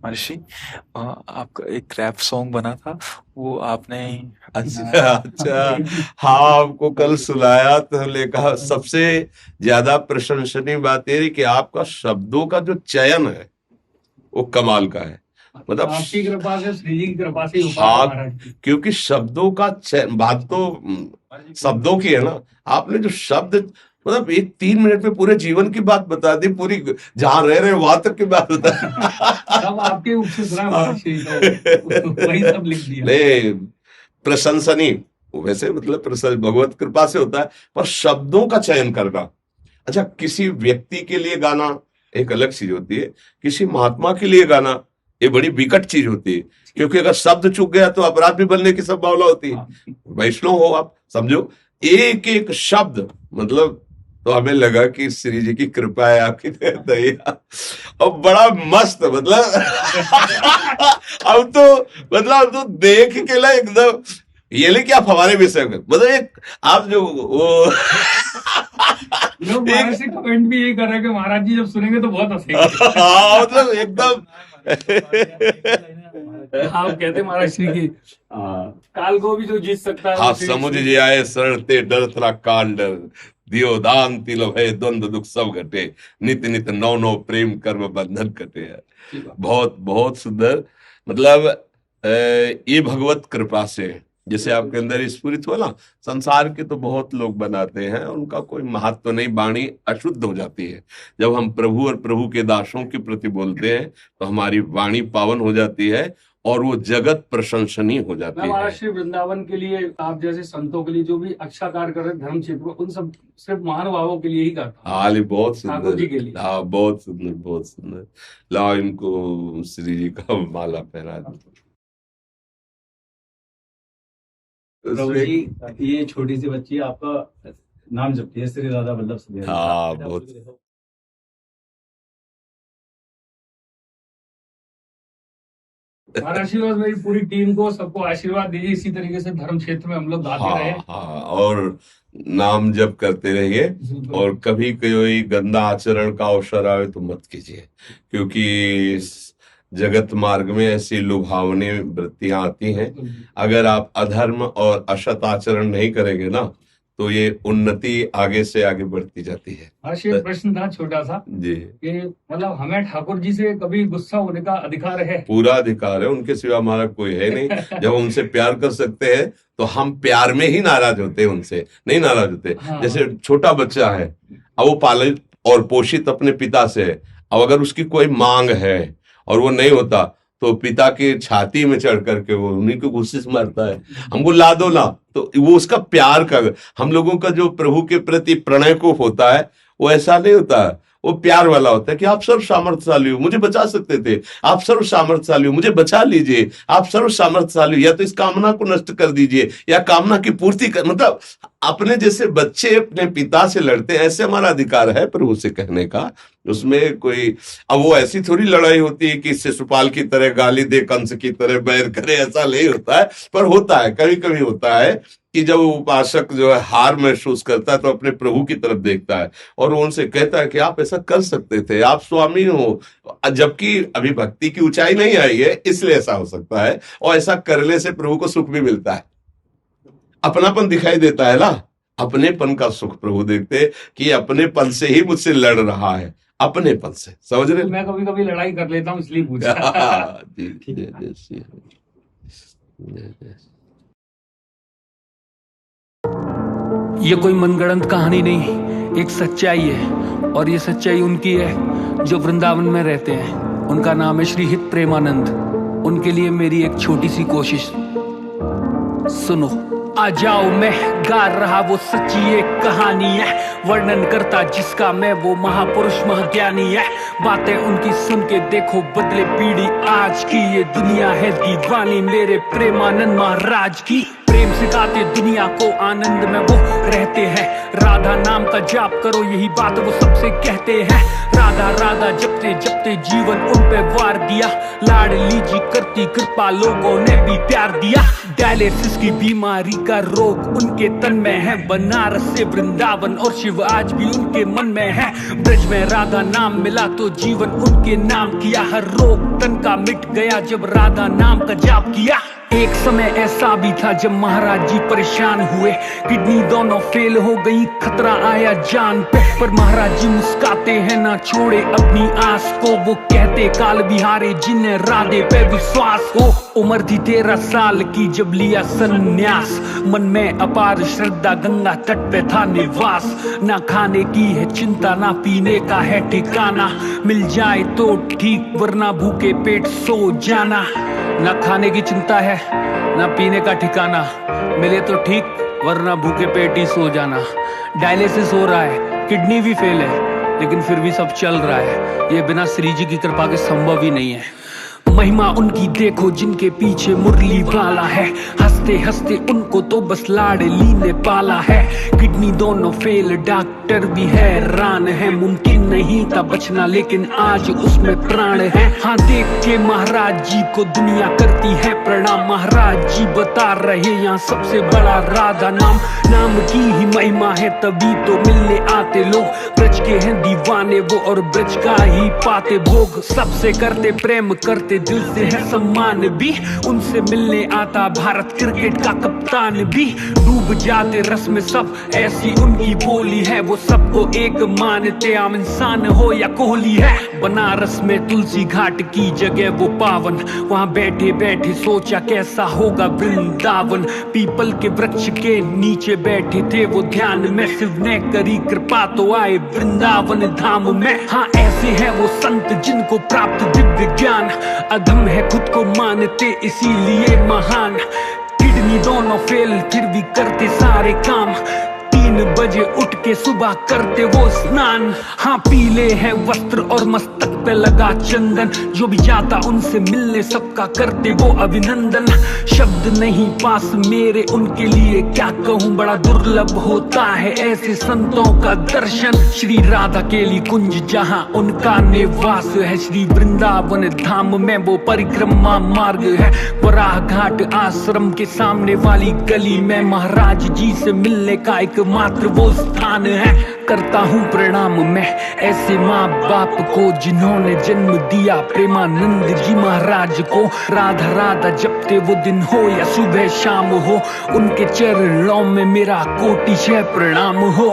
महर्षि, आपका एक rap song बना था, वो आपने अच्छा अच्छा। हाँ, आपको कल सुनाया तो हमने कहा सबसे ज्यादा प्रशंसनीय बात ये है कि आपका शब्दों का जो चयन है वो कमाल का है। मतलब आपकी कृपा से, श्री जी की कृपा से ही हो पाया हाँ, महाराज। क्योंकि शब्दों का बात तो शब्दों की है ना। आपने जो शब्द, मतलब एक 3 मिनट में पूरे जीवन की बात बता दी, पूरी जहां रह रहे हैं वहां तक की बात बता सब आपके मुख से सुना महर्षि, तो वही सब लिख दिया। नहीं, प्रशंसनीय वैसे मतलब भगवत कृपा से होता है, पर शब्दों का चयन करना। अच्छा, किसी व्यक्ति के लिए गाना एक अलग चीज होती है, किसी महात्मा के लिए गाना ये बड़ी विकट चीज होती है, क्योंकि अगर शब्द चूक गया तो अपराध भी बनने की संभावना होती है। वैष्णव हो आप, समझो एक एक शब्द, मतलब तो हमें लगा कि श्री जी की कृपा है आपकी दया, और बड़ा मस्त मतलब अब तो देख के ना एकदम ये ले क्या फवारे भी से मतलब एक आप जो वो लोग महाराज से कमेंट भी यही कर रहे हैं कि महाराज जी जब सुनेंगे तो बहुत हंसेंगे। हाँ, मतलब एकदम आप कहते महाराज श्री की काल को भी जो जीत सकता है हाँ, वो श्री- समुझ जे आए शरणते डर थरा कान डर, दियो दान तिल भय द्वंद दुख सब घटे, नित नित नौ नौ प्रेम कर्म बंधन कटे। बहुत बहुत सुंदर। मतलब ये भगवत कृपा से जैसे आपके अंदर स्फुरित हुआ ना। संसार के तो बहुत लोग बनाते हैं, उनका कोई महत्व तो नहीं, वाणी अशुद्ध हो जाती है। जब हम प्रभु और प्रभु के दासों के प्रति बोलते हैं तो हमारी वाणी पावन हो जाती है और वो जगत प्रशंसनीय हो जाती है। महाराज श्री वृंदावन के लिए, आप जैसे संतों के लिए जो भी अच्छा कार्य कर रहे हैं धर्म क्षेत्र में, उन सब सिर्फ महानुभावों के लिए ही करता हूं। हाँ, बहुत ठाकुर जी के सुंदर। लिए। हाँ, बहुत सुंदर, बहुत सुंदर। लाओ इनको श्री जी का माला पहना दो। प्रभु जी, ये छोटी सी बच्ची आपका नाम जपती है, श्री राधा वल्लभ सुदेव। हाँ, बहुत आशीर्वाद मेरी पूरी टीम को, सबको आशीर्वाद दीजिए। इसी तरीके से धर्म क्षेत्र में हम लोग गाते रहे। हाँ, और नाम जप करते रहिए, और कभी कोई गंदा आचरण का अवसर आवे तो मत कीजिए, क्योंकि इस जगत मार्ग में ऐसी लुभावनी वृत्तियां आती हैं। अगर आप अधर्म और असत आचरण नहीं करेंगे ना तो ये उन्नति आगे से आगे बढ़ती जाती है। एक प्रश्न था छोटा सा जी, कि मतलब हमें ठाकुर जी से कभी गुस्सा होने का अधिकार है? पूरा अधिकार है, उनके सिवा हमारा कोई है नहीं। जब हम उनसे प्यार कर सकते हैं तो हम प्यार में ही नाराज होते हैं, उनसे नहीं नाराज होते। हाँ। जैसे छोटा बच्चा है, अब वो पालित और पोषित अपने पिता से है, अब अगर उसकी कोई मांग है और वो नहीं होता तो पिता की छाती में चढ़ करके वो उन्हीं को गुस्से से मारता है, हमको ला दो ना। तो वो उसका प्यार का, हम लोगों का जो प्रभु के प्रति प्रणय को होता है वो ऐसा नहीं होता है, वो प्यार वाला होता है कि आप सर्व सामर्थ्यशाली हो, मुझे बचा सकते थे, आप सर्व सामर्थ्यशाली हो, मुझे बचा लीजिए, आप सर्व सामर्थ्यशाली हो, या तो इस कामना को नष्ट कर दीजिए या कामना की पूर्ति कर। मतलब अपने जैसे बच्चे अपने पिता से लड़ते हैं, ऐसे हमारा अधिकार है प्रभु से कहने का। उसमें कोई, अब वो ऐसी थोड़ी लड़ाई होती है कि शिशुपाल की तरह गाली दे, कंस की तरह बैर करे, ऐसा नहीं होता है। पर होता है, कभी कभी होता है कि जब उपासक जो है हार महसूस करता है तो अपने प्रभु की तरफ देखता है और वो उनसे कहता है कि आप ऐसा कर सकते थे, आप स्वामी हो, जबकि अभी भक्ति की ऊंचाई नहीं आई है, इसलिए ऐसा हो सकता है। और ऐसा करने से प्रभु को सुख भी मिलता है, अपनापन दिखाई देता है ना। अपनेपन का सुख प्रभु देखते कि अपनेपन से ही मुझसे लड़ रहा है, अपनेपन से, समझ रहे? मैं कभी कभी लड़ाई कर लेता हूँ, इसलिए पूछा। ये कोई मनगढ़ंत कहानी नहीं, एक सच्चाई है, और ये सच्चाई उनकी है जो वृंदावन में रहते हैं। उनका नाम है श्री हित प्रेमानंद। उनके लिए मेरी एक छोटी सी कोशिश सुनो। आ जाओ, मैं गा रहा वो सच्ची एक कहानी है, वर्णन करता जिसका मैं वो महापुरुष महाज्ञानी है। बातें उनकी सुन के देखो बदले पीढ़ी आज की, ये दुनिया है दीवानी मेरे प्रेमानंद महाराज की। प्रेम सिखाते दुनिया को, आनंद में वो रहते हैं। राधा नाम का जाप करो, यही बात वो सबसे कहते हैं। राधा राधा जपते जपते जीवन उन पे वार दिया, लाडली जी करती कृपा लोगों ने भी प्यार दिया। डायलिसिस की बीमारी का रोग उनके तन में है। बनारस से वृंदावन और शिव आज भी उनके मन में है। ब्रज में राधा नाम मिला तो जीवन उनके नाम किया। हर रोग तन का मिट गया जब राधा नाम का जाप किया। एक समय ऐसा भी था जब महाराज जी परेशान हुए, किडनी दोनों फेल हो गई, खतरा आया जान पे। पर महाराज जी मुस्काते हैं, ना छोड़े अपनी आस को। वो कहते काल बिहारी जिन्हें राधे पे विश्वास हो। उम्र थी 13 साल की जब लिया संन्यास, मन में अपार श्रद्धा, गंगा तट पे था निवास। ना खाने की है चिंता, ना पीने का है ठिकाना, मिल जाए तो ठीक वरना भूखे पेट सो जाना। ना खाने की चिंता है, ना पीने का ठिकाना, मिले तो ठीक वरना भूखे पेट ही सो जाना। डायलिसिस हो रहा है, किडनी भी फेल है, लेकिन फिर भी सब चल रहा है। ये बिना श्री जी की कृपा के संभव ही नहीं है। महिमा उनकी देखो जिनके पीछे मुरली वाला है, हंसते हंसते उनको तो बस लाडली ने पाला है। किडनी दोनों फेल, डॉक्टर भी हैरान है, मुमकिन नहीं था बचना लेकिन आज उसमें प्राण है। हाँ देख के महाराज जी को दुनिया करती है प्रणाम। महाराज जी बता रहे यहाँ सबसे बड़ा राधा नाम, नाम की ही महिमा है तभी तो मिलने आते लोग। ब्रज के हैं दीवाने वो और ब्रज का ही पाते भोग, सबसे करते प्रेम करते दिल से है सम्मान भी। उनसे मिलने आता भारत क्रिकेट का कप्तान भी। डूब जाते रस में सब, ऐसी उनकी बोली है। वो सबको एक मानते, आम इंसान हो या कोहली है। बनारस में तुलसी घाट की जगह वो पावन, वहाँ बैठे बैठे सोचा कैसा होगा वृंदावन। पीपल के वृक्ष के नीचे बैठे थे वो ध्यान में, शिव ने करी कृपा तो आए वृंदावन धाम में। हाँ ऐसे है वो संत जिनको प्राप्त दिव्य ज्ञान, अधम है खुद को मानते इसीलिए महान। किडनी दोनों फेल फिर भी करते सारे काम, 3 बजे उठ के सुबह करते वो स्नान। हाँ पीले हैं वस्त्र और मस्तक पे लगा चंदन, जो भी जाता उनसे मिलने सबका करते वो अभिनंदन। शब्द नहीं पास मेरे उनके लिए क्या कहूँ, बड़ा दुर्लभ होता है ऐसे संतों का दर्शन। श्री राधा केली कुंज जहाँ उनका निवास है, श्री वृंदावन धाम में वो परिक्रमा मार्ग है। वराह घाट आश्रम के सामने वाली गली में महाराज जी से मिलने का एक मात्र वो स्थान है। करता हूँ प्रणाम मैं ऐसे माँ बाप को जिन्होंने जन्म दिया प्रेमानंद जी महाराज को। राधा राधा जपते वो दिन हो या सुबह शाम हो, उनके चरणों में मेरा कोटि प्रणाम हो।